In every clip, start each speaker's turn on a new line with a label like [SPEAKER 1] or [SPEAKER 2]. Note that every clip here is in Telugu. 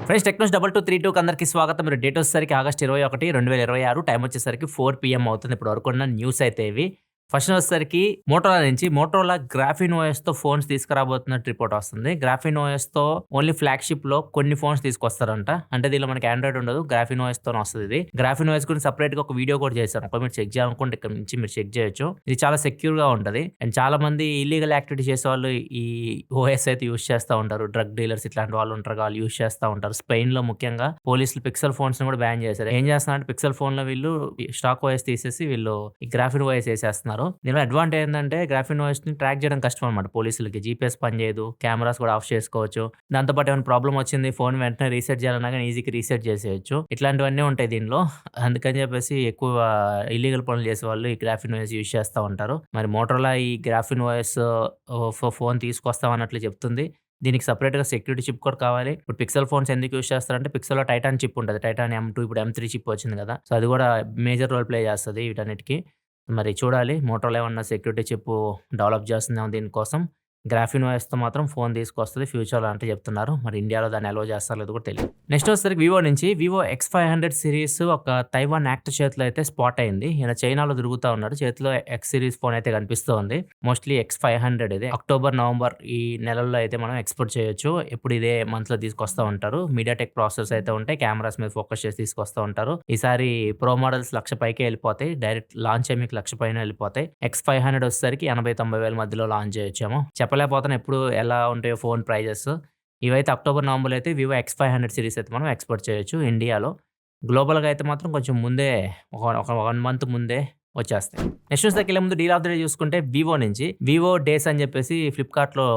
[SPEAKER 1] ఫ్రెండ్స్ టెక్నోస్ 2232 అందరికి స్వాగతం. మీరు డేట్ వచ్చేసరికి ఆగస్ట్ 21, 2026 టైం వచ్చేసరికి 4 PM అవుతుంది. ఇప్పుడు వరకు ఉన్న న్యూస్ అయితే ఇవి. ఫస్ట్ వచ్చేసరికి మోటోరోలా నుంచి మోటోరోలా గ్రాఫీన్ ఓఎస్‌తో ఫోన్స్ తీసుకురాబోతున్నట్టు రిపోర్ట్ వస్తుంది. గ్రాఫీన్ ఓఎస్‌తో ఓన్లీ ఫ్లాగ్‌షిప్‌లో కొన్ని ఫోన్స్ తీసుకొస్తారంట. అంటే దీనిలో మనకి ఆండ్రాయిడ్ ఉండదు. గ్రాఫీన్ ఓఎస్‌తోనే వస్తది ఇది. గ్రాఫీన్ ఓఎస్ గురించి సెపరేట్‌గా ఒక వీడియో కూడా చేశాను. ఒకవేళ మీరు చెక్ చేయాలనుకుంటే ఇక్కడ నుంచి మీరు చెక్ చేయొచ్చు. ఇది చాలా సెక్యూర్‌గా ఉంటది. అండ్ చాలా మంది ఇల్లీగల్ యాక్టివిటీ చేసేవాళ్ళు ఈ ఓఎస్ అయితే యూజ్ చేస్తా ఉంటారు. డ్రగ్ డీలర్స్ ఇట్లాంటి వాళ్ళు ఉంటారు. వాళ్ళు యూజ్ చేస్తా ఉంటారు. స్పెయిన్‌లో ముఖ్యంగా పోలీసులు పిక్సెల్ ఫోన్స్‌ని కూడా బ్యాన్ చేశారు. ఏం చేస్తున్నారంటే పిక్సెల్ ఫోన్‌లో వీళ్ళు స్టాక్ ఓఎస్ తీసేసి వీళ్ళు ఈ గ్రాఫీన్ ఓఎస్ ఏసేస్తున్నారు. దీనిలో అడ్వాంటేజ్ ఏంటంటే గ్రాఫీన్ ఓఎస్ ని ట్రాక్ చేయడం కష్టం అనమాట. పోలీసులకి జీపీఎస్ పనిచేయదు, కెమెరాస్ కూడా ఆఫ్ చేసుకోవచ్చు. దాంతోపాటు ఏమైనా ప్రాబ్లం వచ్చింది ఫోన్ వెంటనే రీసెట్ చేయాలన్నా కానీ ఈజీగా రీసెట్ చేసేయచ్చు. ఇట్లాంటివన్నీ ఉంటాయి దీనిలో. అందుకని చెప్పేసి ఎక్కువ ఇల్లీగల్ పనులు చేసే వాళ్ళు ఈ గ్రాఫీన్ ఓఎస్ యూజ్ చేస్తూ ఉంటారు. మరి మోటరోలా ఈ గ్రాఫీన్ ఓఎస్ ఫోన్ తీసుకొస్తాం అన్నట్లు చెప్తుంది. దీనికి సెపరేట్‌గా సెక్యూరిటీ చిప్ కూడా కావాలి. ఇప్పుడు పిక్సెల్ ఫోన్స్ ఎందుకు యూజ్ చేస్తారంటే పిక్సెల్‌లో టైటాన్ చిప్ ఉంటది. టైటాన్ M2 ఇప్పుడు M3 చిప్ వచ్చింది కదా! సో అది కూడా మేజర్ రోల్ ప్లే చేస్తది వీటన్నిటికి. మరి చూడాలి మోటరోలా ఏమన్నా సెక్యూరిటీ చిప్ డెవలప్ చేస్తుందేమో దీనికోసం. గ్రాఫీన్ ఓఎస్‌తో మాత్రం ఫోన్ తీసుకొస్తది ఫ్యూచర్‌లో అంటే చెప్తున్నారు. మరి ఇండియాలో దాన్ని అలౌ చేస్తారో లేదో కూడా తెలీదు. నెక్స్ట్ వచ్చేసరికి వివో నుంచి వివో X500 సిరీస్ ఒక తైవాన్ యాక్టర్ చేతిలో అయితే స్పాట్ అయింది. ఈయన చైనాలో తిరుగుతా ఉన్నాడు. చేతిలో X సిరీస్ ఫోన్ అయితే కనిపిస్తోంది. మోస్ట్లీ X500 ఇది. అక్టోబర్, నవంబర్ ఈ నెలల్లో అయితే మనం ఎక్స్‌పోర్ట్ చేయొచ్చు. ఎప్పుడు ఇదే మంత్‌లో తీసుకొస్తా ఉంటారు. మీడియాటెక్ ప్రాసెసర్స్ అయితే ఉంటాయి. కెమెరాస్ మీద ఫోకస్ చేసి తీసుకొస్తా ఉంటారు. ఈసారి ప్రో మోడల్స్ 1,00,000 పైకే వెళ్ళిపోతాయి. డైరెక్ట్ లాంచ్ మీకు 1,00,000 పైన వెళ్ళిపోతాయి. X500 వచ్చేసరికి 80,000-90,000 వేల మధ్యలో లాంచ్ చేయొచ్చేమో. చెప్పలేకపోతున్నాను ఎప్పుడు ఎలా ఉంటాయో ఫోన్ ప్రైజెస్. ఇవైతే అక్టోబర్, నవంబర్‌లో అయితే వివో X500 సిరీస్ అయితే మనం ఎక్స్‌పోర్ట్ చేయొచ్చు ఇండియాలో. గ్లోబల్‌గా అయితే మాత్రం కొంచెం ముందే ఒక 1 మంత్ ముందే వచ్చేస్తాయి. నెక్స్ట్ న్యూస్‌లోకెళ్ళే ముందు డీల్ ఆఫ్ ది డే చూసుకుంటే వివో నుంచి వివో డేస్ అని చెప్పేసి ఫ్లిప్‌కార్ట్‌లో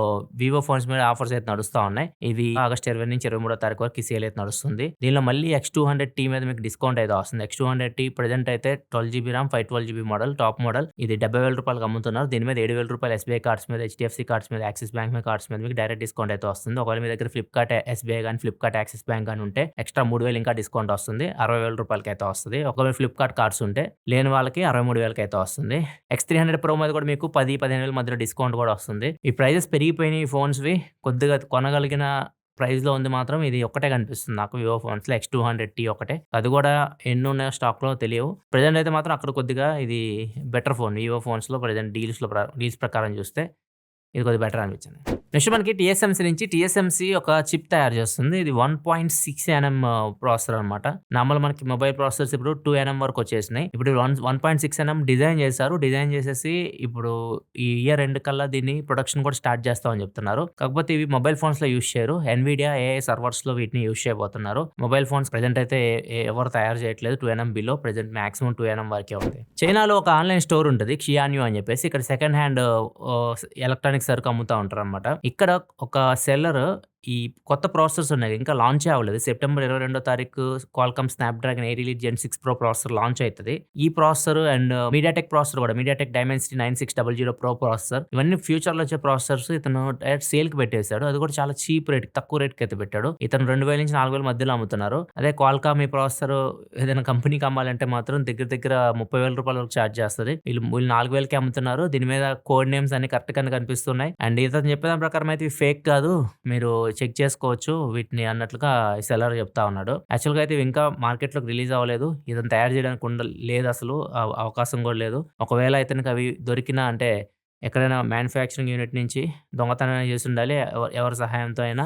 [SPEAKER 1] వివో ఫోన్స్ మీద ఆఫర్స్ అయితే నడుస్తా ఉన్నాయి. ఇవి ఆగస్ట్ 20 నుంచి 23వ తారీఖు వరకు ఈ సేల్ అయితే నడుస్తుంది. దీనిలో మళ్ళీ X200T మీద మీకు డిస్కౌంట్ అయితే వస్తుంది. X200T ప్రెజెంట్ అయితే 12GB RAM, 512GB model top model. ఇది 70,000 అమ్ముతున్నారు. దీని మీద 7,000 ఎస్బీఐ కార్డ్స్ మీద, హెచ్‌డీఎఫ్‌సీ కార్డ్స్ మీద, యాక్సిస్ బ్యాంక్ మీద కార్డ్స్ మీద మీకు డైరెక్ట్ డిస్కౌంట్ అయితే వస్తుంది. ఒకవేళ మీ దగ్గర ఫ్లిప్‌కార్ట్ ఎస్బీఐ గాని, ఫ్లిప్‌కార్ట్ యాక్సిస్ బ్యాంక్ గాని ఉంటే ఎక్స్ట్రా 3,000 ఇంకా డిస్కౌంట్ వస్తుంది. 60,000 అయితే వస్తది. ఒకవేళ ఫ్లిప్‌కార్ట్ కార్డ్స్ ఉంటే లేని వాళ్ళకి 63,000 అయితే వస్తుంది. X300 Pro మీద కూడా మీకు 10,000-15,000 మధ్యలో డిస్కౌంట్ కూడా వస్తుంది. ఈ ప్రైజెస్ పెరిగిపోయినాయి ఈ ఫోన్స్‌వి. కొద్దిగా కొనగలిగిన ప్రైస్‌లో ఉంది మాత్రం ఇది ఒక్కటే కనిపిస్తుంది నాకు వివో ఫోన్స్‌లో X200T ఒకటే. అది కూడా ఎన్నున్నాయో స్టాక్‌లో తెలియవు. ప్రెజెంట్ అయితే మాత్రం అక్కడ కొద్దిగా ఇది బెటర్ ఫోన్. వివో ఫోన్స్‌లో ప్రెజెంట్ డీల్స్ ప్రకారం చూస్తే ఇది కొద్దిగా బెటర్ అనిపించింది. నెక్స్ట్ మనకి టీఎస్ఎంసీ నుంచి టీఎస్ఎంసీ ఒక చిప్ తయారు చేస్తుంది. ఇది 1.6 nm ప్రాసెసర్ అనమాట. నార్మల్ మనకి మొబైల్ ప్రాసెసర్స్ ఇప్పుడు 2 nm వరకు వచ్చేసినాయి. ఇప్పుడు 1.6 nm డిజైన్ చేశారు. డిజైన్ చేసేసి ఇప్పుడు ఈ ఇయర్ ఎండ్ కల్లా దీన్ని ప్రొడక్షన్ కూడా స్టార్ట్ చేస్తామని చెప్తున్నారు. కాకపోతే ఇవి మొబైల్ ఫోన్స్ లో యూజ్ చేయరు. ఎన్విడియా ఏఐ సర్వర్స్ లో వీటిని యూజ్ చేయబోతున్నారు. మొబైల్ ఫోన్స్ ప్రెజెంట్ అయితే ఎవరు తయారు చేయట్లేదు. 2 nm below present maximum 2 nm వరకే ఉంది. చైనాలో ఒక ఆన్లైన్ స్టోర్ ఉంటుంది క్షియాన్యూ అని చెప్పేసి. ఇక్కడ సెకండ్ హ్యాండ్ ఎలక్ట్రానిక్ సరుకు అమ్ముతా ఉంటారు అనమాట. ఇక్కడ ఒక సెల్లర్ ఈ కొత్త ప్రాసెసర్స్ ఉన్నాయి. ఇంకా లాంచ్ అవ్వలేదు. సెప్టెంబర్ 22వ తారీఖు Qualcomm Snapdragon 8 Elite Gen 6 Pro processor launch అయితది. ఈ ప్రాసెసర్ అండ్ మీడియాటెక్ ప్రాసెసర్ కూడా మీడియాటెక్ డైమెన్సిటీ 9600 Pro ప్రాసెసర్ ఇవన్నీ ఫ్యూచర్‌లో వచ్చే ప్రాసెసర్స్ ఇతను డైరెక్ట్ సేల్‌కి పెట్టేశాడు. అది కూడా చాలా చీప్ రేట్, తక్కువ రేట్‌కి అయితే పెట్టాడు. ఇతను 2,000 నుంచి 4,000 మధ్యలో అమ్ముతున్నారు. అదే క్వాల్కామ్ ఈ ప్రాసెసర్ ఏదైనా కంపెనీకి అమ్మాలంటే మాత్రం దగ్గర ₹30,000 వరకు చార్జ్ చేస్తది. వీళ్ళు 4,000కే అమ్ముతున్నారు. దీని మీద కోడ్ నేమ్స్ అన్ని కరెక్ట్ గానే కనిపిస్తున్నాయి. అండ్ ఇతను చెప్పిన ప్రకారం అయితే ఇవి ఫేక్ కాదు. మీరు చెక్ చేసుకోవచ్చు వీటిని అన్నట్లుగా సెల్లర్ చెప్తా ఉన్నాడు. యాక్చువల్‌గా అయితే ఇవి ఇంకా మార్కెట్‌లోకి రిలీజ్ అవ్వలేదు. ఇతను తయారు చేయడానికి లేదు అసలు. అవకాశం కూడా లేదు. ఒకవేళ ఇతనికి అవి దొరికినా అంటే ఎక్కడైనా మ్యానుఫ్యాక్చరింగ్ యూనిట్ నుంచి దొంగతనం చేసి ఉండాలి. ఎవరి సహాయంతో అయినా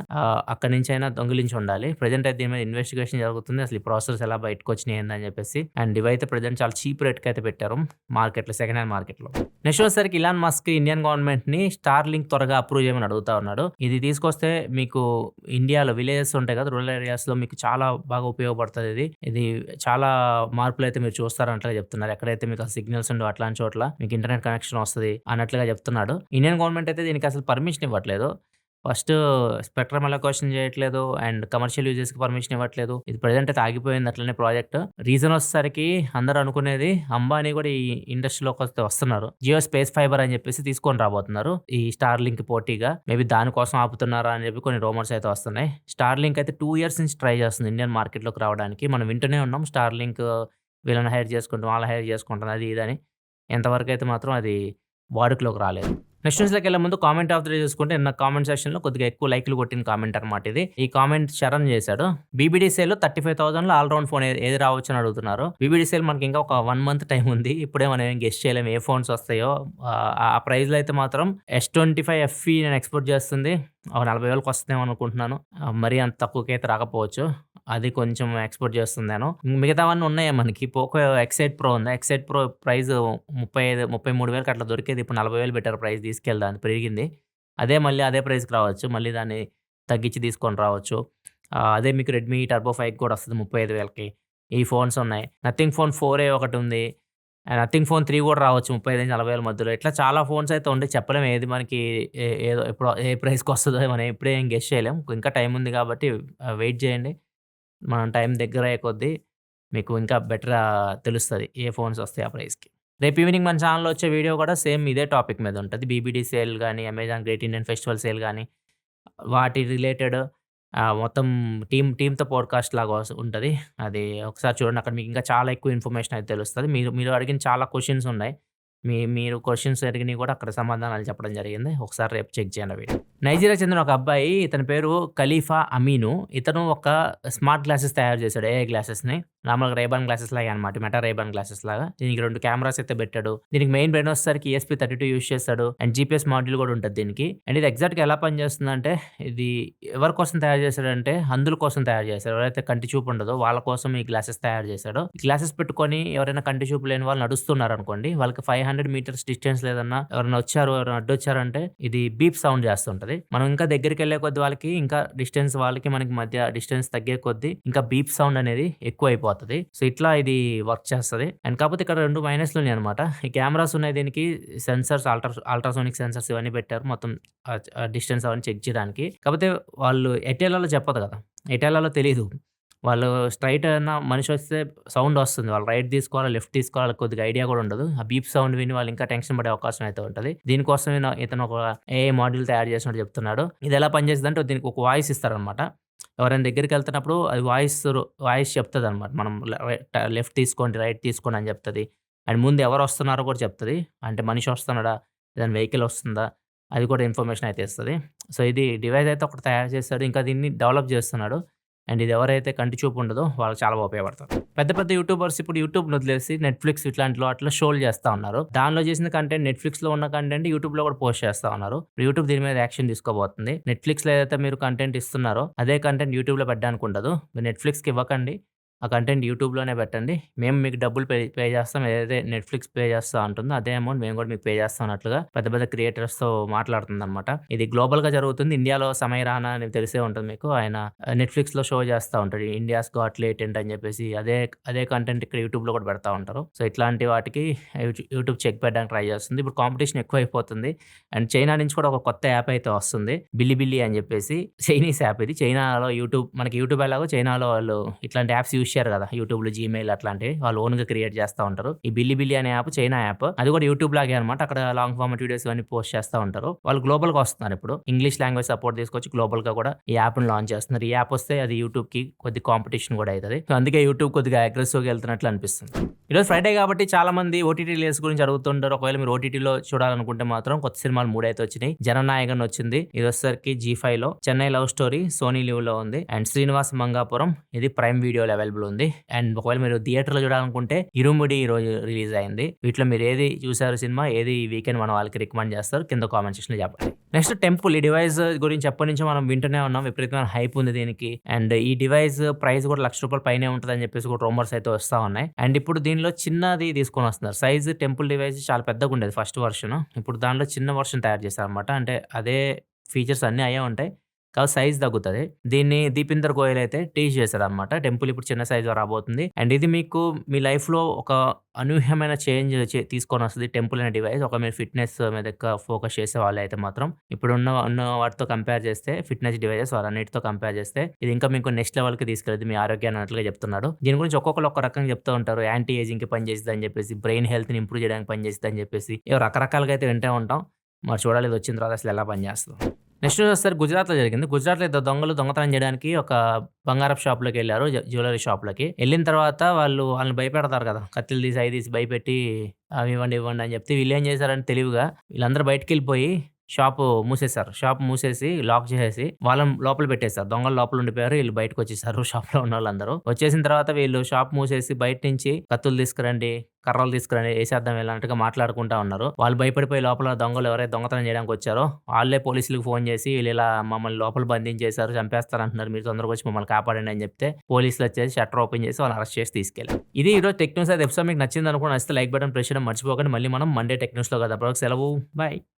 [SPEAKER 1] అక్కడి నుంచి అయినా దొంగిలించి ఉండాలి. ప్రెజెంట్ అయితే దీని మీద ఇన్వెస్టిగేషన్ జరుగుతుంది. అసలు ఈ ప్రాసెసర్స్ ఎలా బయటకు వచ్చినాయి ఏందని చెప్పేసి. అండ్ ఇవైతే ప్రెజెంట్ చాలా చీప్ రేట్‌కి అయితే పెట్టారు మార్కెట్‌లో, సెకండ్ హ్యాండ్ మార్కెట్‌లో. నెక్స్ట్ వచ్చేసరికి ఇలాన్ మస్క్ ఇండియన్ గవర్నమెంట్‌ని స్టార్లింక్ త్వరగా అప్రూవ్ చేయమని అడుగుతా ఉన్నాడు. ఇది తీసుకొస్తే మీకు ఇండియాలో విలేజెస్ ఉంటాయి కదా, రూరల్ ఏరియాస్‌లో మీకు చాలా బాగా ఉపయోగపడుతది ఇది. ఇది చాలా మార్పులు అయితే మీరు చూస్తారన్నట్లుగా చెప్తున్నారు. ఎక్కడైతే మీకు సిగ్నల్స్ ఉండవు అట్లాంటి చోట్ల మీకు ఇంటర్నెట్ కనెక్షన్ వస్తది అన్నట్లుగా చెప్తున్నాడు. ఇండియన్ గవర్నమెంట్ అయితే దీనికి అసలు పర్మిషన్ ఇవ్వట్లేదు. ఫస్ట్ స్పెక్ట్రమ్ అలొకేషన్ చేయట్లేదు అండ్ కమర్షియల్ యూజెస్‌కి పర్మిషన్ ఇవ్వట్లేదు. ఇది ప్రెజెంట్ అయితే ఆగిపోయింది అట్లనే ప్రాజెక్ట్. రీజన్ వచ్చేసరికి అందరూ అనుకునేది అంబానీ కూడా ఈ ఇండస్ట్రీలోకి వస్తున్నారు. జియో స్పేస్ ఫైబర్ అని చెప్పేసి తీసుకొని రాబోతున్నారు. ఈ స్టార్లింక్ పోటీగా. మేబీ దానికోసం ఆపుతున్నారా అని చెప్పి కొన్ని రూమర్స్ అయితే వస్తున్నాయి. స్టార్లింక్ అయితే 2 ఇయర్స్ నుంచి ట్రై చేస్తుంది ఇండియన్ మార్కెట్‌లోకి రావడానికి. మనం వింటూనే ఉన్నాం స్టార్లింక్ వీళ్ళని హైర్ చేసుకుంటాం, వాళ్ళని హైర్ చేసుకుంటాం అది ఇది అని. ఎంతవరకు అయితే మాత్రం అది వాడుకలోకి రాలేదు. నెక్స్ట్ న్యూస్‌లోకి వెళ్ళే ముందు కామెంట్ ఆఫ్ ది డే చూసుకుంటే నిన్న కామెంట్ సెక్షన్‌లో కొద్దిగా ఎక్కువ లైక్‌లు కొట్టిన కామెంట్ అనమాట ఇది. ఈ కామెంట్ శరణ్ చేశాడు. బీబీడీ సేల్‌లో 35,000లో ఆల్ రౌండ్ ఫోన్ ఏది రావచ్చని అడుగుతున్నారు. బీబీడీ సేల్ మనకి ఇంకా ఒక 1 మంత్ టైం ఉంది. ఇప్పుడే మనం ఏం గెస్ చేయలేము ఏ ఫోన్స్ వస్తాయో. ఆ ప్రైస్‌లో అయితే మాత్రం S25 FE నేను ఎక్స్‌పెక్ట్ చేస్తుంది. ఒక 40,000కి వస్తుందేమో అనుకుంటున్నాను. మరీ అంత తక్కువకైతే రాకపోవచ్చు. అది కొంచెం ఎక్స్‌పెక్ట్ చేస్తున్నాను నేను. మిగతావన్నీ ఉన్నాయి మనకి. పోకో ఎక్స్8 ప్రో ఉంది. ఎక్స్8 ప్రో ప్రైస్ 35, 33,000కి అట్లా దొరికేది. ఇప్పుడు 40,000 పెట్టారు ప్రైస్ తీసుకెళ్ళడానికి పెరిగింది. అదే మళ్ళీ అదే ప్రైస్‌కి రావచ్చు. మళ్ళీ దాన్ని తగ్గించి తీసుకొని రావచ్చు. అదే మీకు రెడ్మీ టర్బో 5 కూడా వస్తది 35,000కి. ఈ ఫోన్స్ ఉన్నాయి. నథింగ్ ఫోన్ 4A ఒకటుంది. నథింగ్ ఫోన్ 3 కూడా రావచ్చు 35,000-40,000 మధ్యలో. ఇట్లా చాలా ఫోన్స్ అయితే ఉంటాయి. చెప్పలేం ఏది మనకి ఏదో ఎప్పుడో ఏ ప్రైస్‌కి వస్తదో మనం ఇప్పుడే ఏం గెస్ చేయలేం. ఇంకా టైం ఉంది కాబట్టి వెయిట్ చేయండి. మనం టైం దగ్గరయ్యే కొద్దీ మీకు ఇంకా బెటర్ తెలుస్తది. ఏ ఫోన్స్ వస్తాయి ఆ ప్రైస్‌కి. రేపు ఈవినింగ్ మన ఛానెల్‌లో వచ్చే వీడియో కూడా సేమ్ ఇదే టాపిక్ మీద ఉంటది. బీబీడీ సేల్ గాని, Amazon great Indian festival sale గాని, వాటి రిలేటెడ్ మొత్తం టీమ్‌తో పాడ్‌కాస్ట్ లాగా ఉంటది. అది ఒకసారి చూడండి. అక్కడ మీకు ఇంకా చాలా ఎక్కువ ఇన్ఫర్మేషన్ అయితే తెలుస్తది. మీరు అడిగిన చాలా క్వెషన్స్ ఉన్నాయి. మీరు క్వెషన్స్ అడిగినవి కూడా అక్కడ సమాధానాలు చెప్పడం జరిగింది. ఒకసారి రేపు చెక్ చేయండి ఆ వీడియో. నైజీరియా చెందిన ఒక అబ్బాయి ఇతని పేరు ఖలీఫా అమీను. ఇతను ఒక స్మార్ట్ గ్లాసెస్ తయారు చేశాడు. ఏఐ గ్లాసెస్‌ని. నార్మల్‌గా రేబాన్ గ్లాసెస్ లాగే అనమాట. మెటా రేబాన్ గ్లాసెస్ లాగా. దీనికి 2 కెమెరాస్ అయితే పెట్టాడు. దీనికి మెయిన్ బ్రెయిన్ వచ్చేసరికి ESP32 యూజ్ చేస్తాడు. అండ్ జీపీఎస్ మాడ్యూల్ కూడా ఉంటది దీనికి. అండ్ ఇది ఎగ్జాక్ట్‌గా ఎలా పనిచేస్తుందంటే ఇది ఎవరి కోసం తయారు చేశాడంటే అంధుల కోసం తయారు చేశాడు. ఎవరైతే కంటి చూపు ఉండదో వాళ్ళ కోసం ఈ గ్లాసెస్ తయారు చేశాడు. ఈ గ్లాసెస్ పెట్టుకొని ఎవరైనా కంటి చూపు లేని వాళ్ళు నడుస్తున్నారనుకోండి. వాళ్ళకి 500 మీటర్స్ డిస్టెన్స్ లేదన్నా ఎవరైనా అడ్డొచ్చారంటే ఇది బీప్ సౌండ్ చేస్తుంటది. మనం ఇంకా దగ్గరికెళ్ళే కొద్దీ వాళ్ళకి ఇంకా వాళ్ళకి మనకి మధ్య డిస్టెన్స్ తగ్గే కొద్దీ ఇంకా బీప్ సౌండ్ అనేది ఎక్కువైపోతది. సో ఇట్లా ఇది వర్క్ చేస్తది. అండ్ కాకపోతే ఇక్కడ 2 మైనస్‌లు ఉన్నాయన్నమాట. ఈ కెమెరాస్ ఉన్నాయి దీనికి సెన్సార్స్ అల్ట్రాసోనిక్ సెన్సార్స్ ఇవన్నీ పెట్టారు. మొత్తం డిస్టెన్స్ అవన్నీ చెక్ చేయడానికి. కాకపోతే వాళ్ళు ఎటెళ్ళాలో చెప్పదు కదా! ఎటెళ్ళాలో తెలీదు. వాళ్ళు స్ట్రెయిట్ ఏదన్నా మనిషి వస్తే సౌండ్ వస్తుంది. వాళ్ళు రైట్ తీసుకోవాలా, లెఫ్ట్ తీసుకోవాలా కొద్దిగా ఐడియా కూడా ఉండదు. ఆ బీప్ సౌండ్ విని వాళ్ళు ఇంకా టెన్షన్ పడే అవకాశం అయితే ఉంటది. దీనికోసమే ఇతను ఒక ఏఐ మాడ్యూల్ తయారు చేసినట్టు చెప్తున్నాడు. ఇది ఎలా పనిచేస్తదంటే దీనికి ఒక వాయిస్ ఇస్తారనమాట. ఎవరైనా దగ్గరికెళ్తున్నప్పుడు అది వాయిస్ చెప్తదనమాట. మనం లెఫ్ట్ తీసుకోండి, రైట్ తీసుకోండి అని చెప్తది. అండ్ ముందు ఎవరు వస్తున్నారో కూడా చెప్తది. అంటే మనిషి వస్తున్నాడా? ఏదైనా వెహికల్ వస్తుందా? అది కూడా ఇన్ఫర్మేషన్ అయితే ఇస్తది. సో ఇది డివైస్ అయితే ఒకటి తయారు చేస్తాడు. ఇంకా దీన్ని డెవలప్ చేస్తున్నాడు. అండ్ ఇది ఎవరైతే కంటి చూపు ఉండదో వాళ్ళకి చాలా ఉపయోగపడతారు. పెద్ద పెద్ద యూట్యూబర్స్ ఇప్పుడు యూట్యూబ్‌ని వదిలేసి నెట్‌ఫ్లిక్స్ ఇట్లాంటి వాటిలో షోలు చేస్తా ఉన్నారు. దానిలో చేసిన కంటెంట్ నెట్‌ఫ్లిక్స్‌లో ఉన్న కంటెంట్ యూట్యూబ్‌లో కూడా పోస్ట్ చేస్తా ఉన్నారు. యూట్యూబ్ దీని మీద యాక్షన్ తీసుకోబోతుంది. నెట్‌ఫ్లిక్స్‌లో ఏదైతే మీరు కంటెంట్ ఇస్తున్నారో అదే కంటెంట్ యూట్యూబ్‌లో పెట్టడానికి ఉండదు. మీరు నెట్‌ఫ్లిక్స్‌కి ఇవ్వకండి. ఆ కంటెంట్ యూట్యూబ్‌లోనే పెట్టండి. మేము మీకు డబ్బులు పే చేస్తాం. ఏదైతే నెట్‌ఫ్లిక్స్ పే చేస్తా ఉంటుందో అదే అమౌంట్ మేము కూడా మీకు పే చేస్తాం అన్నట్లుగా పెద్ద పెద్ద క్రియేటర్స్‌తో మాట్లాడుతుందన్నమాట. ఇది గ్లోబల్‌గా జరుగుతుంది. ఇండియాలో సమయ్ రానా అని తెలిసే ఉంటుంది మీకు. ఆయన నెట్‌ఫ్లిక్స్‌లో షో చేస్తా ఉంటాడు. ఇండియాస్ గాట్ లేటెంట్ అని చెప్పేసి అదే కంటెంట్ ఇక్కడ యూట్యూబ్‌లో కూడా పెడతా ఉంటారు. సో ఇట్లాంటి వాటికి యూట్యూబ్ చెక్ పెట్టడానికి ట్రై చేస్తుంది. ఇప్పుడు కాంపిటీషన్ ఎక్కువైపోతుంది. అండ్ చైనా నుంచి కూడా ఒక కొత్త యాప్ అయితే వస్తుంది. బిలిబిలి అని చెప్పేసి చైనీస్ యాప్ ఇది. చైనాలో మనకి యూట్యూబ్ ఎలాగో చైనాలో వాళ్ళు ఇట్లాంటి యాప్స్ యూజ్ చేయరు కదా! యూట్యూబ్‌లో జీమెయిల్ అట్లాంటివి వాళ్ళు ఓన్‌గా క్రియేట్ చేస్తా ఉంటారు. ఈ బిలిబిలి అనే యాప్ చైనా యాప్. అది కూడా యూట్యూబ్ లాగే అనమాట. అక్కడ లాంగ్ ఫార్మాట్ వీడియోస్ ఇవన్నీ పోస్ట్ చేస్తా ఉంటారు. వాళ్ళు గ్లోబల్‌గా వస్తున్నారు ఇప్పుడు. ఇంగ్లీష్ లాంగ్వేజ్ సపోర్ట్ తీసుకొచ్చి గ్లోబల్‌గా కూడా ఈ యాప్‌ని లాంచ్ చేస్తున్నారు. ఈ యాప్ వస్తే అది యూట్యూబ్‌కి కొద్ది కాంపిటీషన్ కూడా అయితది. సో అందుకే యూట్యూబ్ కొద్దిగా అగ్రెసివ్‌గా వెళ్తున్నట్లు అనిపిస్తుంది. ఈరోజు ఫ్రైడే కాబట్టి చాలా మంది ఓటీటీ రిలీజ్ గురించి అడుగుతుంటారు. ఒకవేళ మీరు ఓటీటీలో చూడాలనుకుంటే మాత్రం కొత్త సినిమాలు 3 అయితే వచ్చినాయి. జననాయకన్ వచ్చింది. ఇది వచ్చేసరికి జీ5లో. చెన్నై లవ్ స్టోరీ సోనీ లివ్‌లో ఉంది. అండ్ శ్రీనివాస్ మంగాపురం ఇది ప్రైమ్ వీడియోలో అవైలబుల్ ఉంది. అండ్ ఒకవేళ మీరు థియేటర్‌లో చూడాలనుకుంటే ఇరుముడి ఈ రోజు రిలీజ్ అయింది. వీటిలో మీరు ఏది చూసారు సినిమా, ఏది ఈ వీకెండ్ మన వాళ్ళకి రికమెండ్ చేస్తారు కింద కామెంట్ సెక్షన్‌లో చెప్పండి. Next temple. ఈ డివైస్ గురించి ఎప్పటినుంచో మనం వింటూనే ఉన్నాం. విపరీతమైన హైప్ ఉంది దీనికి. అండ్ ఈ డివైస్ ప్రైస్ కూడా ₹1,00,000 పైనే ఉంటదని చెప్పేసి కూడా రూమర్స్ అయితే వస్తా ఉన్నాయి. అండ్ ఇప్పుడు దీనిలో చిన్నది తీసుకొని వస్తున్నారు. సైజ్ టెంపుల్ డివైస్ చాలా పెద్దగా ఉండేది ఫస్ట్ వర్షన్. ఇప్పుడు దానిలో చిన్న వర్షన్ తయారు చేశారన్నమాట. అంటే అదే ఫీచర్స్ అన్నీ అయ్యే ఉంటాయి. కాకపోతే సైజ్ తగ్గుతది. దీన్ని దీపేందర్ గోయల్ అయితే టీజ్ చేశాడన్నమాట. టెంపుల్ ఇప్పుడు చిన్న సైజ్‌లో రాబోతుంది. అండ్ ఇది మీకు మీ లైఫ్‌లో ఒక అనూహ్యమైన చేంజ్ తీసుకొని వస్తది టెంపుల్ అనే డివైస్. ఒక మీరు ఫిట్‌నెస్ మీద ఎక్కువ ఫోకస్ చేసే వాళ్ళైతే మాత్రం ఉన్న వాటితో కంపేర్ చేస్తే ఫిట్‌నెస్ డివైసెస్ వాటన్నిటితో కంపేర్ చేస్తే ఇది ఇంకా మీకు నెక్స్ట్ లెవెల్‌కి తీసుకెళ్తది మీ ఆరోగ్యాన్ని అన్నట్లుగా చెప్తున్నాడు. దీని గురించి ఒక్కొక్కరు ఒక్క రకంగా చెప్తూ ఉంటారు. యాంటీ ఏజింగ్‌కి పనిచేస్తదని చెప్పేసి, బ్రెయిన్ హెల్త్‌ని ఇంప్రూవ్ చేయడానికి పనిచేస్తదని చెప్పేసి రకరకాలుగా అయితే వింటూ ఉంటాం. మరి చూడాలి ఇది వచ్చిన తర్వాత అసలు ఎలా పనిచేస్తదో. నెక్స్ట్ వచ్చేసరికి గుజరాత్‌లో జరిగింది. గుజరాత్‌లో ఇద్దరు దొంగలు దొంగతనం చేయడానికి ఒక బంగారపు షాప్‌లోకెళ్లారు. జ్యువెల్లరీ షాప్‌లోకి. ఎళ్ళిన తర్వాత వాళ్ళని భయపెడతారు కదా! కత్తులు తీసి, అయి తీసి భయపెట్టి అవి ఇవ్వండి, ఇవ్వండి అని చెప్తే వీళ్ళేం చేశారంటే తెలివిగా వీళ్ళందరూ బయటికెళ్ళిపోయి షాపు మూసేశారు. షాప్ మూసేసి లాక్ చేసేసి వాళ్ళని లోపల పెట్టేశారు. దొంగలు లోపల ఉండిపోయారు. ఈళ్ళు బయటకొచ్చేసారు షాప్‌లో ఉన్నోళ్ళందరూ. వచ్చేసిన తర్వాత వీళ్ళు షాప్ మూసేసి బయట నుంచి కత్తులు తీసుకురండి, కర్రలు తీసుకురండి ఏసేద్దాం వీళ్ళన్నట్టుగా మాట్లాడుకుంటా ఉన్నారు. వాళ్ళు భయపడిపోయి లోపల దొంగలు ఎవరైతే దొంగతనం చేయడానికి వచ్చారో ఆళ్ళే పోలీసులకి ఫోన్ చేసి వీళ్ళిలా మమ్మల్ని లోపల బంధించేశారు, చంపేస్తారంటున్నారు. మీరు తొందరగా వచ్చి మమ్మల్ని కాపాడండి అని చెప్తే పోలీసులొచ్చేసి షట్టర్ ఓపెన్ చేసి వాళ్ళని అరెస్ట్ చేసి తీసుకెళ్లారు. ఇది ఈరోజు టెక్ న్యూస్. అది ఎపిసోడ్ మీకు నచ్చిందనుకో నచ్చితే లైక్ బటన్ ప్రెస్ చేయడం మర్చిపోకండి. మళ్ళీ మనం మండే టెక్ న్యూస్‌లో కలుద్దాం. అప్పటివరకు సెలవు. బాయ్.